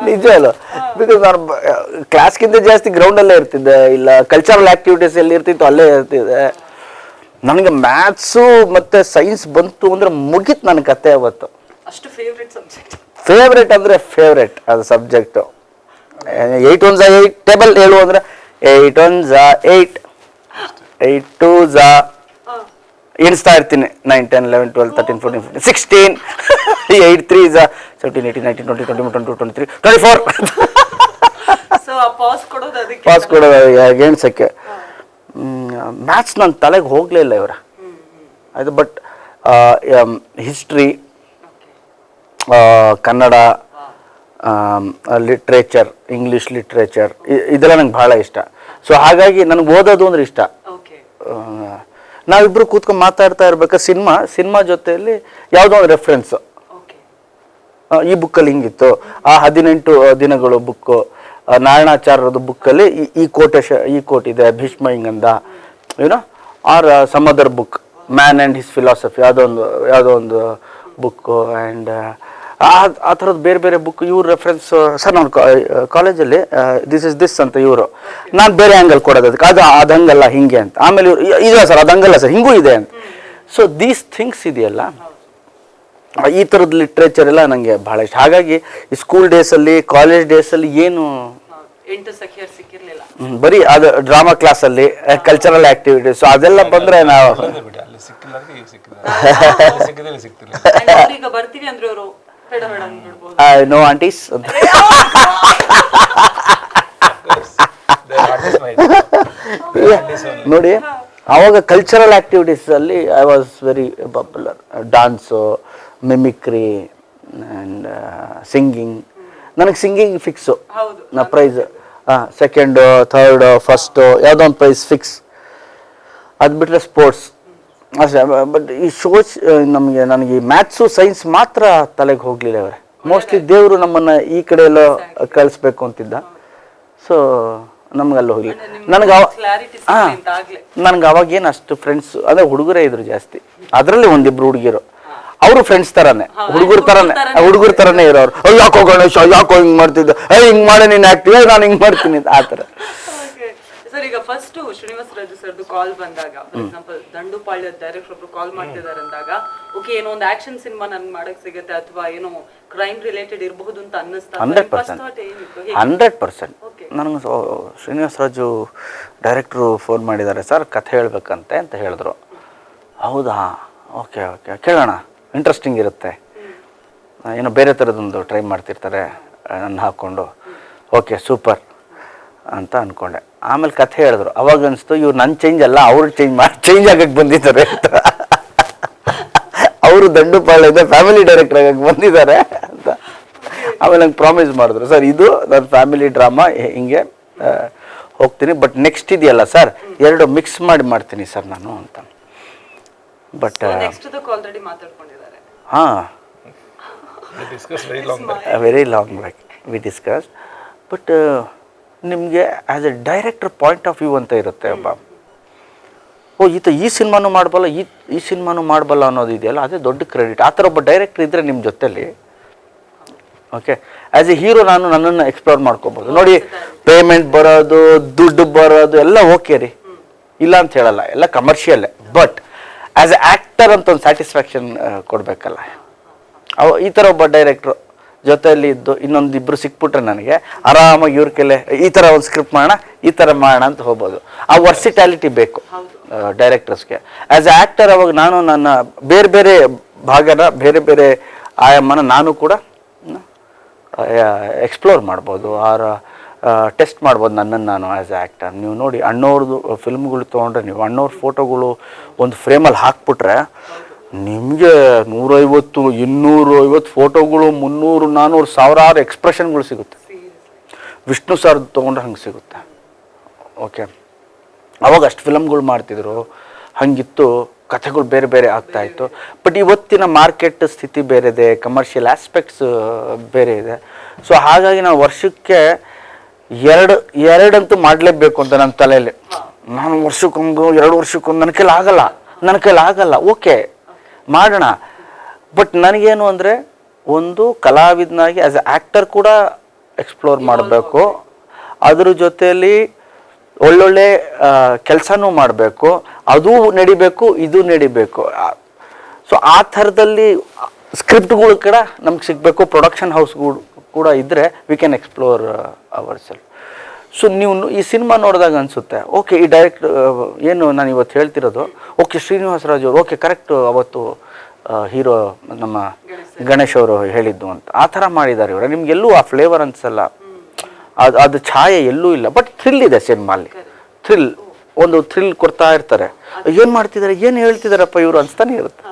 ನಿಜವಲ್ಲ, ಬಿಕಾಸ್ ನಾನು ಕ್ಲಾಸ್ಗಿಂತ ಜಾಸ್ತಿ ಗ್ರೌಂಡಲ್ಲೇ ಇರ್ತಿದ್ದೆ, ಇಲ್ಲ ಕಲ್ಚರಲ್ ಆಕ್ಟಿವಿಟೀಸ್ ಎಲ್ಲಿ ಇರ್ತಿತ್ತು ಅಲ್ಲೇ ಇರ್ತಿದ್ದೆ. ನನಗೆ ಮ್ಯಾಥ್ಸು ಮತ್ತು ಸೈನ್ಸ್ ಬಂತು ಅಂದರೆ ಮುಗೀತು ನನ್ನ ಕತೆ ಅವತ್ತು. ಅಷ್ಟು ಫೇವ್ರೆಟ್ ಸಬ್ಜೆಕ್ಟ್. ಫೇವ್ರೆಟ್ ಅಂದರೆ ಫೇವ್ರೆಟ್ ಅದು ಸಬ್ಜೆಕ್ಟು. 8 1 8 ಟೇಬಲ್ ಹೇಳು ಅಂದರೆ 8 1 8, 8 2 ಎಣಿಸ್ತಾ ಇರ್ತೀನಿ. 9 10 11 12 13 14 15 16, 8 3 17 18 19 20 21 22 23 24. ಸೊ ಆ ಪಾಸ್ ಕೊಡೋದು ಅದಕ್ಕೆ, ಪಾಸ್ ಕೊಡೋದು ಎಣ್ಸಕ್ಕೆ. ಮ್ಯಾಥ್ಸ್ ನನ್ನ ತಲೆಗೆ ಹೋಗಲೇ ಇಲ್ಲ ಇವರ ಅದು. But history, Kannada literature, English literature ಇದೆಲ್ಲ ನಂಗೆ ಭಾಳ ಇಷ್ಟ. ಸೊ ಹಾಗಾಗಿ ನನಗೆ ಓದೋದು ಅಂದ್ರೆ ಇಷ್ಟ. ನಾವಿಬ್ರು ಕೂತ್ಕೊಂಡು ಮಾತಾಡ್ತಾ ಇರ್ಬೇಕಾದ್ರೆ ಸಿನಿಮಾ ಜೊತೆಯಲ್ಲಿ ಯಾವುದೋ ಒಂದು ರೆಫರೆನ್ಸ್, ಈ ಬುಕ್ಕಲ್ಲಿ ಹಿಂಗಿತ್ತು, ಆ 18 ದಿನಗಳು ಬುಕ್ಕು, ನಾರಾಯಣಾಚಾರ್ಯರದ ಬುಕ್ಕಲ್ಲಿ ಈ ಕೋಟ್ ಇದೆ, ಭೀಷ್ಮ ಹಿಂಗಂದ, you know, or some other book, man and his philosophy, ಯಾವುದೋ ಒಂದು ಬುಕ್ಕು. ಆ್ಯಂಡ್ ಆ ಥರದ್ದು ಬೇರೆ ಬೇರೆ ಬುಕ್ ಇವ್ರ ರೆಫರೆನ್ಸ್. ಸರ್ ನಾನು ಕಾಲೇಜಲ್ಲಿ ದಿಸ್ ಅಂತ ಇವರು, ನಾನು ಬೇರೆ ಆ್ಯಂಗಲ್ ಕೊಡೋದು ಅದಕ್ಕೆ, ಅದು ಹಂಗಲ್ಲ ಹಿಂಗೆ ಅಂತ. ಆಮೇಲೆ ಇವರು ಇಲ್ಲ ಸರ್ ಅದು ಹಂಗಲ್ಲ ಸರ್ ಹಿಂಗೂ ಇದೆ ಅಂತ. ಸೊ ದೀಸ್ ಥಿಂಗ್ಸ್ ಇದೆಯಲ್ಲ, ಈ ಥರದ ಲಿಟ್ರೇಚರ್ ಎಲ್ಲ ನನಗೆ ಭಾಳ ಇಷ್ಟ. ಹಾಗಾಗಿ ಈ ಸ್ಕೂಲ್ ಡೇಸಲ್ಲಿ, ಕಾಲೇಜ್ ಡೇಸಲ್ಲಿ ಏನು ಬರೀ ಅದು ಡ್ರಾಮಾ ಕ್ಲಾಸಲ್ಲಿ, ಕಲ್ಚರಲ್ ಆಕ್ಟಿವಿಟೀಸ್ ಅದೆಲ್ಲ ಬಂದರೆ ನಾವು ನೋ ಆಂಟೀಸ್ ಅಂತ ನೋಡಿ. ಆವಾಗ ಕಲ್ಚರಲ್ ಆಕ್ಟಿವಿಟೀಸ್ ಅಲ್ಲಿ I was very popular. Dance, mimicry and singing. ನನಗೆ ಸಿಂಗಿಂಗ್ ಫಿಕ್ಸು, ನಾ ಪ್ರೈಸ್ ಸೆಕೆಂಡು, ಥರ್ಡು, ಫಸ್ಟು ಯಾವುದೋ ಒಂದು ಪ್ರೈಸ್ ಫಿಕ್ಸ್. ಅದು ಬಿಟ್ಟರೆ ಸ್ಪೋರ್ಟ್ಸ್ ಅಷ್ಟೇ. ಬಟ್ ಈ ಶೋಸ್ ನನಗೆ ಈ ಮ್ಯಾಥ್ಸು ಸೈನ್ಸ್ ಮಾತ್ರ ತಲೆಗೆ ಹೋಗಲಿಲ್ಲ ಅವರೇ. ಮೋಸ್ಟ್ಲಿ ದೇವರು ನಮ್ಮನ್ನು ಈ ಕಡೆ ಎಲ್ಲ ಕಳಿಸ್ಬೇಕು ಅಂತಿದ್ದ. ಸೊ ನಮ್ಗಲ್ಲಿ ಹೋಗಲಿ. ನನಗೆ ಅವಾಗೇನು ಅಷ್ಟು ಫ್ರೆಂಡ್ಸ್ ಅಂದರೆ ಹುಡುಗರೇ ಇದ್ರು ಜಾಸ್ತಿ. ಅದರಲ್ಲಿ ಒಂದಿಬ್ರು ಹುಡುಗಿರು, ಅವರು ಫ್ರೆಂಡ್ಸ್ ಥರನೇ, ಹುಡುಗರ ಥರನೇ ಇರೋರು. ಯಾಕೋ ಗಣೇಶ ಯಾಕೋ ಹಿಂಗೆ ಮಾಡ್ತಿದ್ದ, ಹಿಂಗೆ ಮಾಡಿ ನೀನು ಆ್ಯಕ್ಟಿವ್, ನಾನು ಹಿಂಗೆ ಮಾಡ್ತೀನಿ ಆ ಥರ. ಸರ್ ಈಗ ಫಸ್ಟ್ ಶ್ರೀನಿವಾಸ ರಾಜು ಸರ್ದು ಕಾಲ್ ಬಂದಾಗ, ಫಾರ್ ಎಕ್ಸಾಂಪಲ್ ದಂಡುಪಾಳ್ಯದ ಡೈರೆಕ್ಟರ್ ಒಬ್ರು ಕಾಲ್ ಮಾಡ್ತಿದ್ದಾರೆ ಅಂದಾಗ, ಓಕೆ ಏನೋ ಒಂದು ಆಕ್ಷನ್ ಸಿನಿಮಾ ನನ್ಗೆ ಮಾಡಕ್ ಸಿಗುತ್ತೆ ಅಥವಾ ಏನೋ ಕ್ರೈಮ್ ರಿಲೇಟೆಡ್ ಇರಬಹುದು ಅಂತ ಅನ್ನಿಸ್ತಾ? 100%. ನನಗೆ ಶ್ರೀನಿವಾಸ ರಾಜು ಡೈರೆಕ್ಟ್ರು ಫೋನ್ ಮಾಡಿದ್ದಾರೆ, ಸರ್ ಕಥೆ ಹೇಳ್ಬೇಕಂತೆ ಅಂತ ಹೇಳಿದ್ರು. ಹೌದಾ, ಓಕೆ ಕೇಳೋಣ, ಇಂಟ್ರೆಸ್ಟಿಂಗ್ ಇರುತ್ತೆ, ಏನೋ ಬೇರೆ ಥರದೊಂದು ಟ್ರೈ ಮಾಡ್ತಿರ್ತಾರೆ ನನ್ನ ಹಾಕ್ಕೊಂಡು, ಓಕೆ ಸೂಪರ್ ಅಂತ ಅಂದ್ಕೊಂಡೆ. ಆಮೇಲೆ ಕಥೆ ಹೇಳಿದ್ರು. ಅವಾಗ ಅನಿಸ್ತು ಇವ್ರು ನನ್ನ ಚೇಂಜ್ ಅಲ್ಲ, ಅವ್ರು ಚೇಂಜ್ ಆಗಕ್ಕೆ ಬಂದಿದ್ದಾರೆ ಅಂತ. ಅವರು ದಂಡುಪಾಳ್ಯದ ಫ್ಯಾಮಿಲಿ ಡೈರೆಕ್ಟರ್ ಆಗಕ್ಕೆ ಬಂದಿದ್ದಾರೆ ಅಂತ. ಆಮೇಲೆ ನಂಗೆ ಪ್ರಾಮಿಸ್ ಮಾಡಿದ್ರು, ಸರ್ ಇದು ನನ್ನ ಫ್ಯಾಮಿಲಿ ಡ್ರಾಮಾ ಹಿಂಗೆ ಹೋಗ್ತೀನಿ, ಬಟ್ ನೆಕ್ಸ್ಟ್ ಇದೆಯಲ್ಲ ಸರ್ 2 ಮಿಕ್ಸ್ ಮಾಡ್ತೀನಿ ಸರ್ ನಾನು ಅಂತ. ಬಟ್ ಹಾಂ, very long back we discuss. But ನಿಮಗೆ as a director point of view ಅಂತ ಇರುತ್ತೆ ಒಬ್ಬ. ಈ ಸಿನಿಮಾನು ಮಾಡಬಲ್ಲ, ಈ ಸಿನಿಮಾನು ಮಾಡಬಲ್ಲ ಅನ್ನೋದು ಇದೆಯಲ್ಲ, ಅದೇ ದೊಡ್ಡ ಕ್ರೆಡಿಟ್. ಆ ಥರ ಒಬ್ಬ ಡೈರೆಕ್ಟರ್ ಇದ್ದರೆ ನಿಮ್ಮ ಜೊತೆಲಿ, ಓಕೆ, ಆ್ಯಸ್ ಎ ಹೀರೋ ನನ್ನನ್ನು ಎಕ್ಸ್ಪ್ಲೋರ್ ಮಾಡ್ಕೋಬೋದು. ನೋಡಿ, ಪೇಮೆಂಟ್ ಬರೋದು, ದುಡ್ಡು ಬರೋದು ಎಲ್ಲ ಓಕೆ ರೀ, ಇಲ್ಲ ಅಂತ ಹೇಳಲ್ಲ, ಎಲ್ಲ ಕಮರ್ಷಿಯಲ್ಲೇ. ಬಟ್ ಆ್ಯಸ್ ಎ ಆ್ಯಕ್ಟರ್ ಅಂತ ಒಂದು ಸ್ಯಾಟಿಸ್ಫ್ಯಾಕ್ಷನ್ ಕೊಡಬೇಕಲ್ಲ. ಈ ಥರ ಒಬ್ಬ ಡೈರೆಕ್ಟ್ರು ಜೊತೆಯಲ್ಲಿ ಇದ್ದು ಇನ್ನೊಂದಿಬ್ಬರು ಸಿಕ್ಬಿಟ್ರೆ ನನಗೆ ಆರಾಮಾಗಿ ಇವ್ರ ಕೆಲೆ ಈ ಥರ ಒಂದು ಸ್ಕ್ರಿಪ್ಟ್ ಮಾಡೋಣ, ಈ ಥರ ಮಾಡೋಣ ಅಂತ ಹೋಗ್ಬೋದು. ಆ ವರ್ಸಿಟ್ಯಾಲಿಟಿ ಬೇಕು ಡೈರೆಕ್ಟರ್ಸ್ಗೆ. ಆ್ಯಸ್ ಎ ಆ್ಯಕ್ಟರ್ ಅವಾಗ ನಾನು ನನ್ನ ಬೇರೆ ಬೇರೆ ಭಾಗನ, ಬೇರೆ ಬೇರೆ ಆಯಾಮನ ನಾನು ಕೂಡ ಎಕ್ಸ್ಪ್ಲೋರ್ ಮಾಡ್ಬೋದು, ಆರ ಟೆಸ್ಟ್ ಮಾಡ್ಬೋದು ನನ್ನನ್ನು ನಾನು ಆ್ಯಸ್ ಎ ಆ್ಯಕ್ಟರ್. ನೀವು ನೋಡಿ ಅಣ್ಣವ್ರದ್ದು ಫಿಲ್ಮ್ಗಳು ತೊಗೊಂಡ್ರೆ, ನೀವು ಅಣ್ಣವ್ರ ಫೋಟೋಗಳು ಒಂದು ಫ್ರೇಮಲ್ಲಿ ಹಾಕ್ಬಿಟ್ರೆ ನಿಮಗೆ 150, 250 ಫೋಟೋಗಳು, 300, 400, ಸಾವಿರಾರು ಎಕ್ಸ್ಪ್ರೆಷನ್ಗಳು ಸಿಗುತ್ತೆ. ವಿಷ್ಣು ಸರ್ ತೊಗೊಂಡ್ರೆ ಹಂಗೆ ಸಿಗುತ್ತೆ. ಓಕೆ, ಅವಾಗ ಅಷ್ಟು ಫಿಲಮ್ಗಳು ಮಾಡ್ತಿದ್ರು, ಹಂಗಿತ್ತು, ಕಥೆಗಳು ಬೇರೆ ಬೇರೆ ಆಗ್ತಾಯಿತ್ತು. ಬಟ್ ಇವತ್ತಿನ ಮಾರ್ಕೆಟ್ ಸ್ಥಿತಿ ಬೇರೆ ಇದೆ, ಕಮರ್ಷಿಯಲ್ ಆಸ್ಪೆಕ್ಟ್ಸ್ ಬೇರೆ ಇದೆ. ಸೊ ಹಾಗಾಗಿ ನಾವು ವರ್ಷಕ್ಕೆ ಎರಡಂತೂ ಮಾಡಲೇಬೇಕು ಅಂತ ನನ್ನ ತಲೆಯಲ್ಲಿ. ನಾನು ವರ್ಷಕ್ಕೊಂದು 2 ವರ್ಷಕ್ಕೊಂದು ನನ್ನ ಕೈಲಿ ಆಗಲ್ಲ. ಓಕೆ ಮಾಡೋಣ. ಬಟ್ ನನಗೇನು ಅಂದರೆ, ಒಂದು ಕಲಾವಿದನಾಗಿ ಆ್ಯಸ್ ಎ ಆ್ಯಕ್ಟರ್ ಕೂಡ ಎಕ್ಸ್ಪ್ಲೋರ್ ಮಾಡಬೇಕು, ಅದ್ರ ಜೊತೆಯಲ್ಲಿ ಒಳ್ಳೊಳ್ಳೆ ಕೆಲಸನೂ ಮಾಡಬೇಕು, ಅದೂ ನಡಿಬೇಕು, ಇದು ನಡಿಬೇಕು. ಸೊ ಆ ಥರದಲ್ಲಿ ಸ್ಕ್ರಿಪ್ಟ್ಗಳು ಕೂಡ ನಮ್ಗೆ ಸಿಗಬೇಕು, ಪ್ರೊಡಕ್ಷನ್ ಹೌಸ್ಗಳು ಕೂಡ ಇದ್ದರೆ we can explore our self. So ನೀವು ಈ ಸಿನಿಮಾ ನೋಡಿದಾಗ ಅನಿಸುತ್ತೆ, ಓಕೆ ಈ ಡೈರೆಕ್ಟ್ ಏನು ನಾನು ಇವತ್ತು ಹೇಳ್ತಿರೋದು, ಓಕೆ ಶ್ರೀನಿವಾಸ ರಾಜು ಅವರು, ಓಕೆ ಕರೆಕ್ಟು, ಅವತ್ತು ಹೀರೋ ನಮ್ಮ ಗಣೇಶ್ ಅವರು ಹೇಳಿದ್ದು ಅಂತ ಆ ಥರ ಮಾಡಿದ್ದಾರೆ ಇವರು. ನಿಮಗೆಲ್ಲೂ ಆ ಫ್ಲೇವರ್ ಅನಿಸಲ್ಲ, ಅದು ಛಾಯೆ ಎಲ್ಲೂ ಇಲ್ಲ. ಬಟ್ ಥ್ರಿಲ್ ಇದೆ ಸಿನಿಮಾಲ್ಲಿ, ಒಂದು ಥ್ರಿಲ್ ಕೊಡ್ತಾ ಇರ್ತಾರೆ. ಏನು ಮಾಡ್ತಿದ್ದಾರೆ, ಏನು ಹೇಳ್ತಿದ್ದಾರಪ್ಪ ಇವರು ಅನಿಸ್ತಾನೆ ಇರುತ್ತೆ.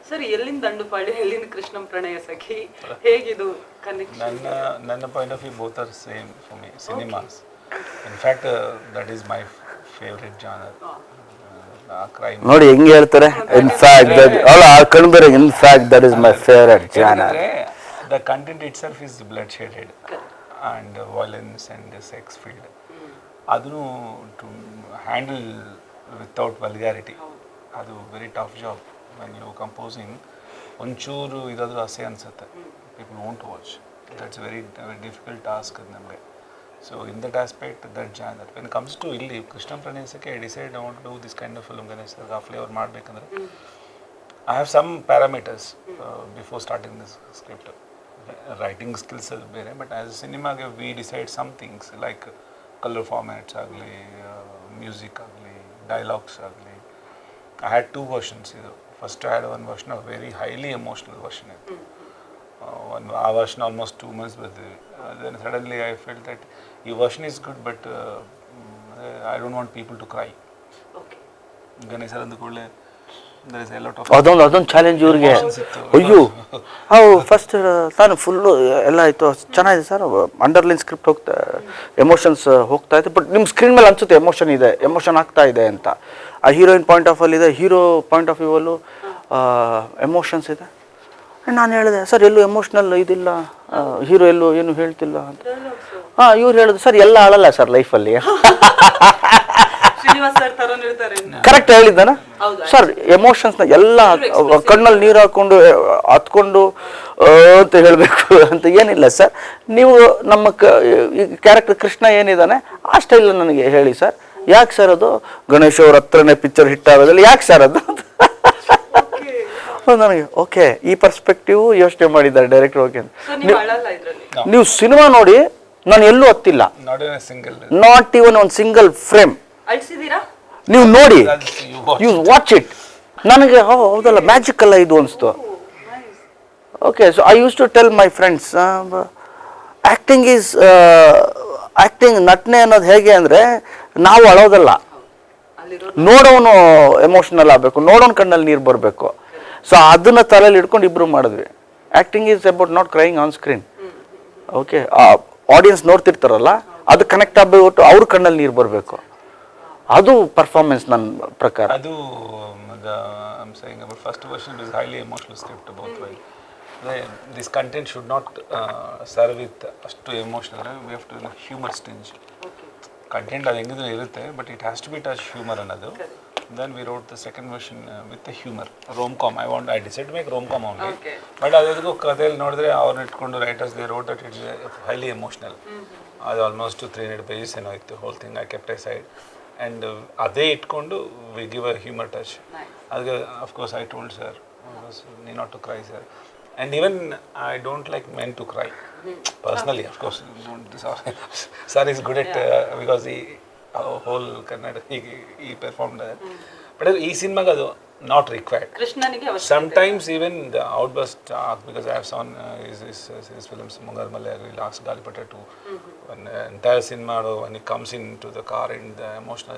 ಸರ್, ಎಲ್ಲಿಂದ ದಂಡುಪಾಳ್ಯ, ಎಲ್ಲಿಂದ ಕೃಷ್ಣಂ ಪ್ರಣಯ ಸಖಿ, ಹೇಗಿದು ಕನೆಕ್ಷನ್? ನನ್ನ point of view both are same for me. Cinemas, in fact that is my favourite genre. Crime ನೋಡಿ ಹೆಂಗೆ ಹೇಳ್ತಾರೆ, ಇನ್ಫ್ಯಾಕ್ಟ್ ಅಲ್ಲ ಕಣ್ಬೇರೆ, in fact that is my favourite channel. The content itself is blood shaded and violence and sex filled. ಅದನ್ನು ಟು ಹ್ಯಾಂಡಲ್ ವಿತೌಟ್ ವಲ್ಗ್ಯಾರಿಟಿ ಅದು very tough job. When you composing ಒಂಚೂರು ಇದಾದರೂ ಅಸೆ ಅನಿಸುತ್ತೆ, people won't watch. That's very difficult task ಅದು ನಮಗೆ. So in that aspect that genre when comes to ಇಲ್ಲಿ ಕೃಷ್ಣ ಪ್ರಣಯಸಕ್ಕೆ I decide I want to do this kind of film. Ganesh sir ಆ ಫ್ಲೇವರ್ ಮಾಡಬೇಕಂದ್ರೆ I have some parameters before starting this script. Writing skills ಅದು ಬೇರೆ, ಬಟ್ ಆ್ಯಸ್ ಅ ಸಿನಿಮಾಗೆ we decide some things like colour formats ಆಗಲಿ, ಮ್ಯೂಸಿಕ್ ಆಗಲಿ, ಡೈಲಾಗ್ಸ್ ಆಗಲಿ. I had 2 versions. ಇದು first I had one version of very highly emotional version ಇತ್ತು. ಆ ವರ್ಷನ್ ಆಲ್ಮೋಸ್ಟ್ 2 months ಬರ್ತೀವಿ. Then suddenly I felt that ಈ version is good but I don't want people to cry. Ganesh sir ಅಂದ ಕೂಡಲೇ there is a lot of ಅದೊಂದು ಚಾಲೆಂಜ್ ಇವ್ರಿಗೆ. ಅಯ್ಯೋ ಫಸ್ಟ್ ನಾನು ಫುಲ್ಲು ಎಲ್ಲ ಆಯಿತು, ಚೆನ್ನಾಗಿದೆ ಸರ್, ಅಂಡರ್ಲೈನ್ ಸ್ಕ್ರಿಪ್ಟ್ ಹೋಗ್ತಾ, ಎಮೋಷನ್ಸ್ ಹೋಗ್ತಾ ಇದೆ, ಬಟ್ ನಿಮ್ಮ ಸ್ಕ್ರೀನ್ ಮೇಲೆ ಅನಿಸುತ್ತೆ ಎಮೋಷನ್ ಇದೆ, ಎಮೋಷನ್ ಆಗ್ತಾ ಇದೆ ಅಂತ. ಆ ಹೀರೋಯಿನ್ ಪಾಯಿಂಟ್ ಆಫ್ ಅಲ್ಲಿ ಇದೆ, ಹೀರೋ ಪಾಯಿಂಟ್ ಆಫ್ ವ್ಯೂವಲ್ಲೂ ಎಮೋಷನ್ಸ್ ಇದೆ. ನಾನು ಹೇಳಿದೆ ಸರ್ ಎಲ್ಲೂ ಎಮೋಷ್ನಲ್ ಇದಿಲ್ಲ, ಹೀರೋ ಎಲ್ಲೂ ಏನು ಹೇಳ್ತಿಲ್ಲ ಅಂತ. ಇವ್ರು ಹೇಳಿದ್ರು ಸರ್ ಎಲ್ಲ ಆಳಲ್ಲ ಸರ್ ಲೈಫಲ್ಲಿ. ಕರೆಕ್ಟ್ ಹೇಳಿದ್ದಾನ ಸರ್, ಎಮೋಷನ್ಸ್ನ ಎಲ್ಲ ಕಣ್ಣಲ್ಲಿ ನೀರು ಹಾಕ್ಕೊಂಡು ಹತ್ಕೊಂಡು ಅಂತ ಹೇಳಬೇಕು ಅಂತ ಏನಿಲ್ಲ ಸರ್. ನೀವು ನಮ್ಮ ಕ್ಯಾರೆಕ್ಟರ್ ಕೃಷ್ಣ ಏನಿದ್ದಾನೆ ಆ ಸ್ಟೈಲ್ ನನಗೆ ಹೇಳಿ ಸರ್. ಯಾಕೆ ಸರ್ ಅದು ಗಣೇಶ್ ಅವ್ರ ಹತ್ರನೇ ಪಿಕ್ಚರ್ ಹಿಟ್ ಆಗೋದಿಲ್ಲ, ಯಾಕೆ ಸರ್ ಅದು ನನಗೆ ಓಕೆ ಈ ಪರ್ಸ್ಪೆಕ್ಟಿವ್ ಯೋಚನೆ ಮಾಡಿದ್ದಾರೆ ಡೈರೆಕ್ಟರ್. ಓಕೆ ನೀವು ಸಿನಿಮಾ ನೋಡಿ, ನಾನು ಎಲ್ಲೂ ಹತ್ತಿಲ್ಲ, ನಾಟ್ ಇವನ್ ಒಂದು ಸಿಂಗಲ್ ಫ್ರೇಮ್. ನೀವು ನೋಡಿ, ಯು ವಾಚ್ ಇಟ್. ನನಗೆ ಹೌದಲ್ಲ ಮ್ಯಾಜಿಕ್ ಅಲ್ಲ ಇದು ಅನಿಸ್ತು. Okay, so I use to tell my friends, acting is acting, ನಟನೆ ಅನ್ನೋದು ಹೇಗೆ ಅಂದರೆ ನಾವು ಅಳೋದಲ್ಲ, ನೋಡೋನು ಎಮೋಷ್ನಲ್ ಆಗಬೇಕು, ನೋಡೋನು ಕಣ್ಣಲ್ಲಿ ನೀರು ಬರಬೇಕು. ಸೊ ಅದನ್ನು ತಲೆಯಲ್ಲಿ ಇಟ್ಕೊಂಡು ಇಬ್ಬರು ಮಾಡಿದ್ವಿ. Acting is about not crying on screen. Okay, audience ನೋಡ್ತಿರ್ತಾರಲ್ಲ ಅದು ಕನೆಕ್ಟ್ ಆಗ್ಬಿಟ್ಟು ಅವ್ರ ಕಣ್ಣಲ್ಲಿ ನೀರು ಬರಬೇಕು. ಅದು ಪರ್ಫಾರ್ಮೆನ್ಸ್ ನನ್ನ ಪ್ರಕಾರ. ಅದು I'm saying about first version is highly emotional script both way. This content should not serve with ಅಷ್ಟು emotional. We have to humor stinge. Content ಅದು ಹೆಂಗಿದ್ರು ಇರುತ್ತೆ, but it has to be touch humour ಅನ್ನೋದು. Then we wrote the second version with the humor, rom-com. I decided to make rom-com only. But ಅದಕ್ಕೂ ಕಥೆಯಲ್ಲಿ ನೋಡಿದ್ರೆ ಅವ್ರನ್ನ ಇಟ್ಕೊಂಡು writers they wrote that it's highly emotional. ಅದು ಆಲ್ಮೋಸ್ಟ್ 300 pages ಏನೋ ಇತ್ತು whole thing. I kept aside and ಅದೇ ಇಟ್ಕೊಂಡು we give a humour touch. ಅದಕ್ಕೆ ಅಫ್ಕೋರ್ಸ್ ಐ ಟೋಲ್ಡ್ ಸರ್ ನೀ not to cry sir. And even I don't like men to cry personally. Of course sir is good at because ಈ whole Karnataka he performed that. But ಈ ಸಿನಿಮಾಗೆ ಅದು not required. Sometimes even the outburst because I have seen his films Mungar Malayagri, Last Galipata 2, when entire cinema when he comes into the car and the emotional,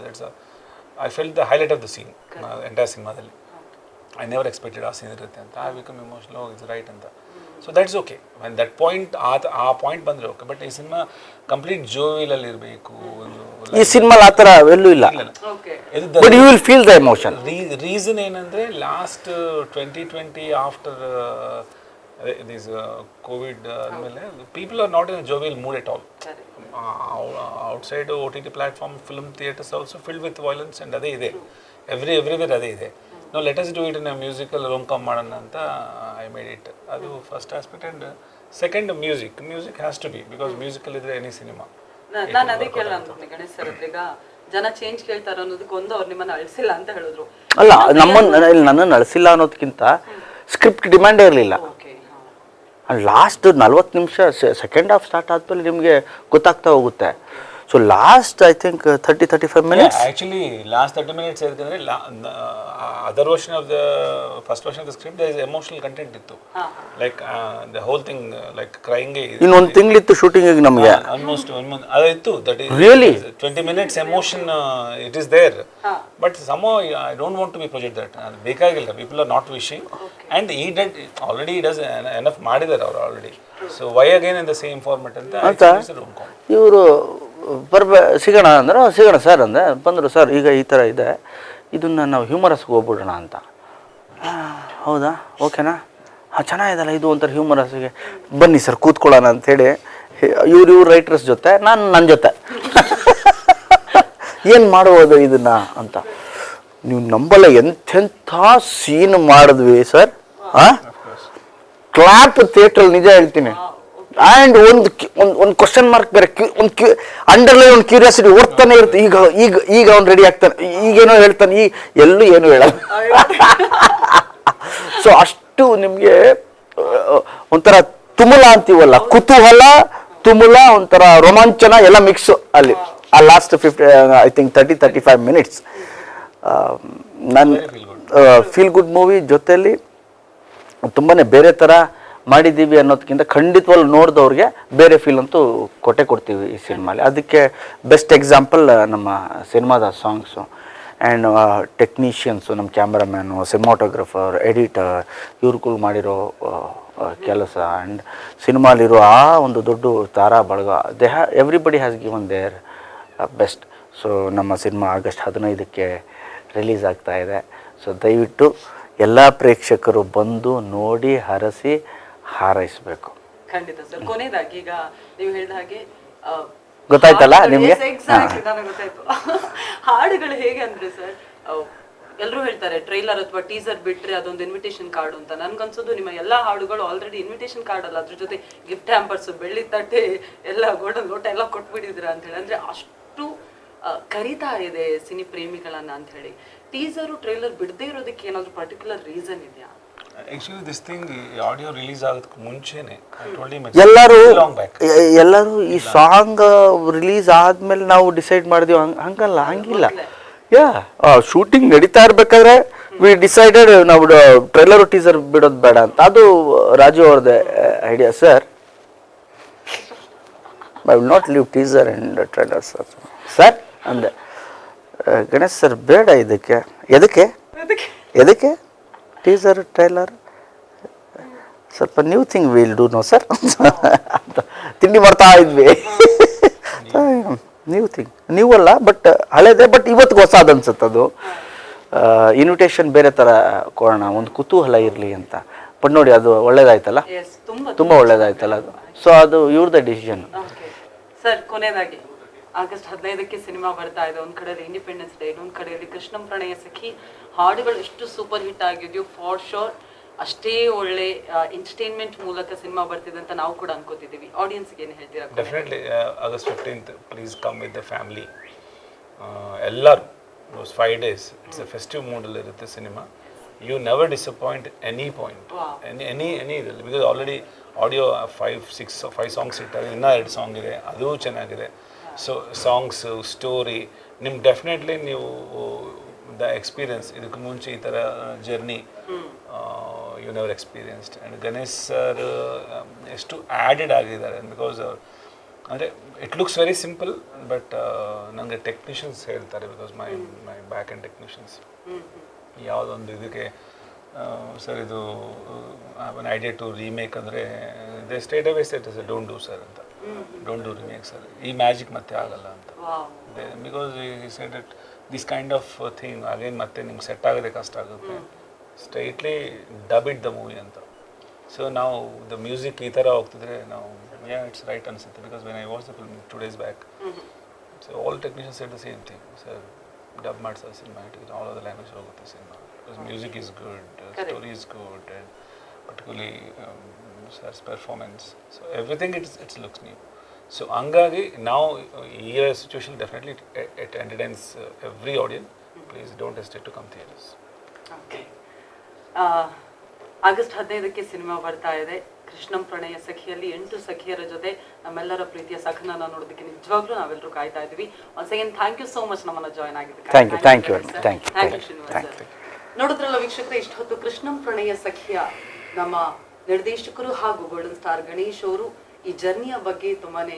I felt the highlight of the scene, entire cinema dalli. I never expected ಆ scene ಇರುತ್ತೆ ಅಂತ. I become emotional, it's right ಅಂತ. So that's okay. When that point ಆ ಪಾಯಿಂಟ್ ಬಂದರೆ ಓಕೆ. ಬಟ್ ಈ ಸಿನಿಮಾ ಕಂಪ್ಲೀಟ್ ಜೋವಿಲಲ್ಲಿ ಇರಬೇಕು. ಈ ಸಿನಿಮಾಲ್ ಆ ಥರ ಎಲ್ಲೂ ಇಲ್ಲ. But you will feel the emotion. Reason ಏನಂದರೆ ಲಾಸ್ಟ್ 2020 ಆಫ್ಟರ್ ದಿಸ್ ಕೋವಿಡ್ ಆದಮೇಲೆ people are not in jovial mood at all. Outside OTT platform, film theatres also filled with violence and ಅದೇ ಇದೆ. ಎವ್ರಿವೇರ್ ಅದೇ ಇದೆ. ನಾವು let us do it in a musical rom-com ಮಾಡೋಣ ಅಂತ ಐ ಮೇಡ್ ಇಟ್. ಅದು first aspect. And second music has to be, because musical ಇದ್ರೆ ಎನಿ ಸಿನಿಮಾ. ನಾನು ಅದೇ ಕೇಳೋಣ ಅಂದ್ಕೊಂಡೆ ಗಣೇಶ್ ಸರ್ ಹತ್ರ. ಈಗ ಜನ ಚೇಂಜ್ ಕೇಳ್ತಾರ ಅನ್ನೋದಕ್ಕೆ ಒಂದು ಅವ್ರು ನಿಮ್ಮನ್ನ ಅಳಿಸಿಲ್ಲ ಅಂತ ಹೇಳಿದ್ರು. ಅಲ್ಲ, ನನ್ನನ್ನು ಅಳಿಸಿಲ್ಲ ಅನ್ನೋದಕ್ಕಿಂತ ಸ್ಕ್ರಿಪ್ಟ್ ಡಿಮ್ಯಾಂಡೇ ಇರಲಿಲ್ಲ. ಲಾಸ್ಟ್ 40 ನಿಮಿಷ ಸೆಕೆಂಡ್ ಹಾಫ್ ಸ್ಟಾರ್ಟ್ ಆದ್ಮೇಲೆ ನಿಮಗೆ ಗೊತ್ತಾಗ್ತಾ ಹೋಗುತ್ತೆ. So last I think 30-35 minutes. Actually last 30 minutes ಯಾಕಂದರೆ other version of the first version of the script there is emotional content ಇತ್ತು. Like the whole thing like ಕ್ರೈಂಗೆ ಇನ್ನೊಂದು ತಿಂಗಳಿತ್ತು ಶೂಟಿಂಗಿಗೆ ನಮಗೆ. ಆಲ್ಮೋಸ್ಟ್ 1 month ಅದಿತ್ತು. That is really 20 minutes emotion it is there. But somehow I don't want to be project that. ಅದು ಬೇಕಾಗಿಲ್ಲ. People are not wishing and ಈ ಡೆಡ್ ಆಲ್ರೆಡಿ ಡಸ್ ಎನಫ್ ಮಾಡಿದ್ದಾರೆ ಅವರು already. So why again in the same format ಅಂತ ಇವರು ಸಿಗೋಣ ಅಂದ್ರೆ ಸಿಗೋಣ ಸರ್ ಅಂದೆ. ಬಂದರು ಸರ್ ಈಗ ಈ ಥರ ಇದೆ, ಇದನ್ನು ನಾವು ಹ್ಯೂಮರಸ್ಗೆ ಹೋಗ್ಬಿಡೋಣ ಅಂತ. ಹೌದಾ, ಓಕೆನಾ, ಹಾಂ ಚೆನ್ನಾಗಿದಲ್ಲ ಇದು ಒಂಥರ ಹ್ಯೂಮರಸ್ಗೆ, ಬನ್ನಿ ಸರ್ ಕೂತ್ಕೊಳ್ಳೋಣ ಅಂಥೇಳಿ ಇವ್ರು ರೈಟರ್ಸ್ ಜೊತೆ ನಾನು ನನ್ನ ಜೊತೆ ಏನು ಮಾಡ್ಬೋದು ಇದನ್ನು ಅಂತ. ನೀವು ನಂಬಲ್ಲ ಎಂಥೆಂಥ ಸೀನ್ ಮಾಡಿದ್ವಿ ಸರ್. ಹಾಂ, ಕ್ಲಾಪ್ ಥಿಯೇಟ್ರಲ್ಲಿ ನಿಜ ಹೇಳ್ತೀನಿ. ಆ್ಯಂಡ್ ಒಂದು ಕ್ವಶನ್ ಮಾರ್ಕ್ ಬೇರೆ, ಒಂದು ಅಂಡರ್ಲೈನ್ ಒಂದು ಕ್ಯೂರಿಯಾಸಿಟಿ ಓಡ್ತಾನೆ ಇರುತ್ತೆ. ಈಗ ಅವ್ನು ರೆಡಿ ಆಗ್ತಾನೆ, ಈಗೇನೋ ಹೇಳ್ತಾನೆ, ಎಲ್ಲೂ ಏನು ಹೇಳಲ್ಲ. ಸೊ ಅಷ್ಟು ನಿಮಗೆ ಒಂಥರ ತುಮುಲ ಅಂತೀವಲ್ಲ, ಕುತೂಹಲ, ತುಮುಲ, ಒಂಥರ ರೋಮಾಂಚನ ಎಲ್ಲ ಮಿಕ್ಸು ಅಲ್ಲಿ ಆ ಲಾಸ್ಟ್ 35 ಮಿನಿಟ್ಸ್. ನನ್ನ ಫೀಲ್ ಗುಡ್ ಮೂವಿ ಜೊತೆಯಲ್ಲಿ ತುಂಬಾ ಬೇರೆ ಥರ ಮಾಡಿದ್ದೀವಿ ಅನ್ನೋದಕ್ಕಿಂತ ಖಂಡಿತವಾಗ್ಲೂ ನೋಡಿದವ್ರಿಗೆ ಬೇರೆ ಫೀಲ್ ಅಂತೂ ಕೊಡ್ತೀವಿ ಈ ಸಿನಿಮಾಲಿ. ಅದಕ್ಕೆ ಬೆಸ್ಟ್ ಎಕ್ಸಾಂಪಲ್ ನಮ್ಮ ಸಿನಿಮಾದ ಸಾಂಗ್ಸು ಆ್ಯಂಡ್ ಟೆಕ್ನಿಷಿಯನ್ಸು, ನಮ್ಮ ಕ್ಯಾಮ್ರಾಮ್ಯಾನು, ಸಿನಿಮಾಟೋಗ್ರಫರ್, ಎಡಿಟರ್, ಇವ್ರುಗಳು ಮಾಡಿರೋ ಕೆಲಸ ಆ್ಯಂಡ್ ಸಿನಿಮಾಲಿರೋ ಆ ಒಂದು ದೊಡ್ಡ ತಾರಾ ಬಳಗ, everybody has given there best. So ನಮ್ಮ ಸಿನಿಮಾ ಆಗಸ್ಟ್ 15ಕ್ಕೆ ರಿಲೀಸ್ ಆಗ್ತಾ ಇದೆ. ಸೊ ದಯವಿಟ್ಟು ಎಲ್ಲ ಪ್ರೇಕ್ಷಕರು ಬಂದು ನೋಡಿ ಹರಸಿ ಹಾರೈಸಬೇಕು. ಖಂಡಿತ ಸರ್. ಕೊನೆಯದಾಗಿ ಈಗ ನೀವು ಹೇಳಿದ ಹಾಗೆ ಗೊತ್ತಾಯ್ತಲ್ಲ ನಿಮಗೆ? ನನಗೆ ಗೊತ್ತಾಯ್ತು. ಹಾಡುಗಳು ಹೇಗೆ ಅಂದ್ರೆ ಸರ್, ಎಲ್ಲರೂ ಹೇಳ್ತಾರೆ ಟ್ರೈಲರ್ ಅಥವಾ ಟೀಸರ್ ಬಿಟ್ರೆ ಅದೊಂದು ಇನ್ವಿಟೇಷನ್ ಕಾರ್ಡ್ ಅಂತ. ನನ್ಗನ್ಸೋದು ನಿಮ್ಮ ಎಲ್ಲಾ ಹಾಡುಗಳು ಆಲ್ರೆಡಿ ಇನ್ವಿಟೇಷನ್ ಕಾರ್ಡ್ ಅಲ್ಲ, ಅದ್ರ ಜೊತೆ ಗಿಫ್ಟ್ ಹ್ಯಾಂಪರ್ಸ್, ಬೆಳ್ಳಿ ತಟ್ಟೆ ಎಲ್ಲ, ಗೋಲ್ಡನ್ ಲೋಟ ಎಲ್ಲ ಕೊಟ್ಬಿಟ್ಟಿದ್ರ ಅಂತ ಹೇಳಿ. ಅಂದ್ರೆ ಅಷ್ಟು ಕರೀತಾ ಇದೆ ಸಿನಿ ಪ್ರೇಮಿಗಳನ್ನ ಅಂತ ಹೇಳಿ. ಟೀಸರು ಟ್ರೈಲರ್ ಬಿಡದೇ ಇರೋದಕ್ಕೆ ಏನಾದ್ರು ಪರ್ಟಿಕ್ಯುಲರ್ ರೀಸನ್ ಇದೆಯಾ? Actually this thing audio release ಆಗೋದಕ್ಕೆ ಮುಂಚೆನೆ ಎಲ್ಲರೂ ಈ ಸಾಂಗ್ ರಿಲೀಸ್ ಆದ್ಮೇಲೆ ನಾವು ಡಿಸೈಡ್ ಮಾಡಿದ್ವಿ, ಹಂಗಿಲ್ಲ. ಯಾ, ಶೂಟಿಂಗ್ ನಡೀತಾ ಇರ್ಬೇಕಾದ್ರೆ ವಿ ಡಿಸೈಡೆಡ್ ನಾವು ಟ್ರೈಲರ್ ಟೀಸರ್ ಬಿಡೋದು ಬೇಡ ಅಂತ. ಅದು ರಾಜು ಅವ್ರದ್ದೇ idea. Sir, I will not leave teaser and trailer sir ಅಂದೆ. ಗಣೇಶ್ ಸರ್ ಬೇಡ, ಎದಕ್ಕೆ ಟೀಸರ್ ಟ್ರೈಲರ್, ಸ್ವಲ್ಪ new thing will do no sir ಅಂತ ತಿಂಡಿ ಮಾಡ್ತಾ ಇದ್ವಿ. ನ್ಯೂ ಥಿಂಗ್, ನ್ಯೂ ಅಲ್ಲ ಬಟ್ ಹಳೇದೇ, ಬಟ್ ಇವತ್ತಿಗೆ ಹೊಸದು ಅನ್ಸುತ್ತೆ ಅದು. ಇನ್ವಿಟೇಷನ್ ಬೇರೆ ಥರ ಕೊಡೋಣ, ಒಂದು ಕುತೂಹಲ ಇರಲಿ ಅಂತ. ಬಟ್ ನೋಡಿ ಅದು ಒಳ್ಳೇದಾಯ್ತಲ್ಲ, ತುಂಬ ಒಳ್ಳೇದಾಯ್ತಲ್ಲ ಅದು. ಸೊ ಅದು ಇವ್ರದ್ದೇ ಡಿಸಿಷನ್. ಸರ್, ಕೊನೆಯದಾಗಿ ಆಗಸ್ಟ್ 15ಕ್ಕೆ ಸಿನಿಮಾ ಬರ್ತಾ ಇದೆ. ಒಂದ್ ಕಡೆಯಲ್ಲಿ ಇಂಡಿಪೆಂಡೆನ್ಸ್ ಡೇ, ಇನ್ನೊಂದ್ ಕಡೆಯಲ್ಲಿ ಕೃಷ್ಣಂ ಪ್ರಣಯ ಸಖಿ. ಹಾಡುಗಳು ಎಷ್ಟು ಸೂಪರ್ ಹಿಟ್ ಆಗಿದೆಯೋ, ಫಾರ್ ಶೋರ್ ಅಷ್ಟೇ ಒಳ್ಳೆ ಎಂಟರ್ಟೈನ್ಮೆಂಟ್ ಮೂಲಕ ಸಿನಿಮಾ ಬರ್ತಿದೆ ಅಂತ ನಾವು ಕೂಡ ಅನ್ಕೋತಿದ್ದೀವಿ. ಆಡಿಯನ್ಸ್ಗೆ ಏನು ಹೇಳ್ತೀರಾ? Definitely August 15th please come with the family. ಎಲ್ಲರೂ 5 days ಇಟ್ಸ್ ಎ ಫೆಸ್ಟಿವ್ ಮೂಡಲ್ಲಿ ಇರುತ್ತೆ cinema. You never disappoint any point, any ಇದರಲ್ಲಿ. ಬಿಕಾಸ್ ಆಲ್ರೆಡಿ ಆಡಿಯೋ 5 ಸಾಂಗ್ಸ್ ಇಟ್ಟಾಗ ಇನ್ನೂ 2 ಸಾಂಗ್ ಇದೆ, ಅದು ಚೆನ್ನಾಗಿದೆ. ಸೊ ಸಾಂಗ್ಸು, ಸ್ಟೋರಿ ನಿಮ್ಗೆ ಡೆಫಿನೆಟ್ಲಿ ನೀವು ದ ಎಕ್ಸ್ಪೀರಿಯನ್ಸ್, ಇದಕ್ಕೆ ಮುಂಚೆ ಈ ಥರ journey you never experienced. And Ganesh sir ಎಷ್ಟು ಆ್ಯಡೆಡ್ ಆಗಿದ್ದಾರೆ, ಬಿಕಾಸ್ ಅಂದರೆ it looks very simple, but ನನಗೆ ಟೆಕ್ನಿಷಿಯನ್ಸ್ ಹೇಳ್ತಾರೆ, because my back and technicians ಯಾವುದೊಂದು ಇದಕ್ಕೆ ಸರ್ ಇದು ಒನ್ ಐಡಿಯಾ ಟು ರೀಮೇಕ್ ಅಂದರೆ they state away set sir, don't do sir ಅಂತ, ಡೋಂಟ್ ಡೂ ರೀಮೇಕ್ ಸರ್, ಈ ಮ್ಯಾಜಿಕ್ ಮತ್ತೆ ಆಗಲ್ಲ ಅಂತ. ಬಿಕಾಸ್ ಈ set it this kind of thing again ಮತ್ತೆ ನಿಮ್ಗೆ ಸೆಟ್ ಆಗೋದೇ ಕಷ್ಟ ಆಗುತ್ತೆ, straightly dub it the movie ಅಂತ. ಸೊ ನಾವು ದ ಮ್ಯೂಸಿಕ್ ಈ ಥರ ಹೋಗ್ತಿದ್ರೆ ನಾವು ಇಟ್ಸ್ ರೈಟ್ ಅನಿಸುತ್ತೆ. Because when I watch the film 2 days back, so all technicians said the same thing, sir dub ಮಾಡಿ sir cinema, it all of the language ಹೋಗುತ್ತೆ cinema. Because music is good, story is good, and particularly Sir's performance. So everything it looks new. So hangagi now year situation definitely it entertains every audience. Please don't hesitate to come theaters. Okay. August 15ಕ್ಕೆ ಸಿನಿಮಾ ಬರ್ತಾ ಇದೆ. ಕೃಷ್ಣಂ ಪ್ರಣಯ ಸಖಿಯಲ್ಲಿ 8 ಸಖಿಯರ ಜೊತೆ ನಮ್ಮೆಲ್ಲರ ಪ್ರೀತಿಯ ಸಖನನ್ನ ನೋಡೋದಕ್ಕೆ ನಿಜವಾಗ್ಲೂ ನಾವೆಲ್ಲರೂ ಕಾಯ್ತಾ ಇದ್ವಿ. Once again thank you so much ನಮ್ಮನ್ನ ಜಾಯ್ನ್ ಆಗಿದ್ದಕ್ಕೆ. Thank you Srinivas sir. ನೋಡಿದ್ರಲ್ಲ ವೀಕ್ಷಕರೇ, ಇಷ್ಟೊತ್ತು ಕೃಷ್ಣಂ ಪ್ರಣಯ ಸಖಿಯ ನಮ್ಮ ನಿರ್ದೇಶಕರು ಹಾಗೂ ಗೋಲ್ಡನ್ ಸ್ಟಾರ್ ಗಣೇಶ್ ಅವರು ಈ ಜರ್ನಿಯ ಬಗ್ಗೆ ತುಂಬಾನೇ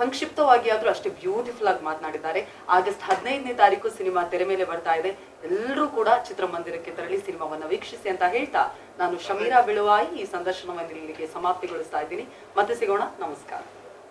ಸಂಕ್ಷಿಪ್ತವಾಗಿ ಆದ್ರೂ ಅಷ್ಟೇ ಬ್ಯೂಟಿಫುಲ್ ಆಗಿ ಮಾತನಾಡಿದ್ದಾರೆ. ಆಗಸ್ಟ್ 15ನೇ ತಾರೀಕು ಸಿನಿಮಾ ತೆರೆ ಮೇಲೆ ಬರ್ತಾ ಇದೆ. ಎಲ್ಲರೂ ಕೂಡ ಚಿತ್ರಮಂದಿರಕ್ಕೆ ತೆರಳಿ ಸಿನಿಮಾವನ್ನ ವೀಕ್ಷಿಸಿ ಅಂತ ಹೇಳ್ತಾ ನಾನು ಶಮೀರಾ ಬಿಳುವಾಯಿ ಈ ಸಂದರ್ಶನವನ್ನು ಇಲ್ಲಿಗೆ ಸಮಾಪ್ತಿಗೊಳಿಸ್ತಾ ಇದ್ದೀನಿ. ಮತ್ತೆ ಸಿಗೋಣ. ನಮಸ್ಕಾರ.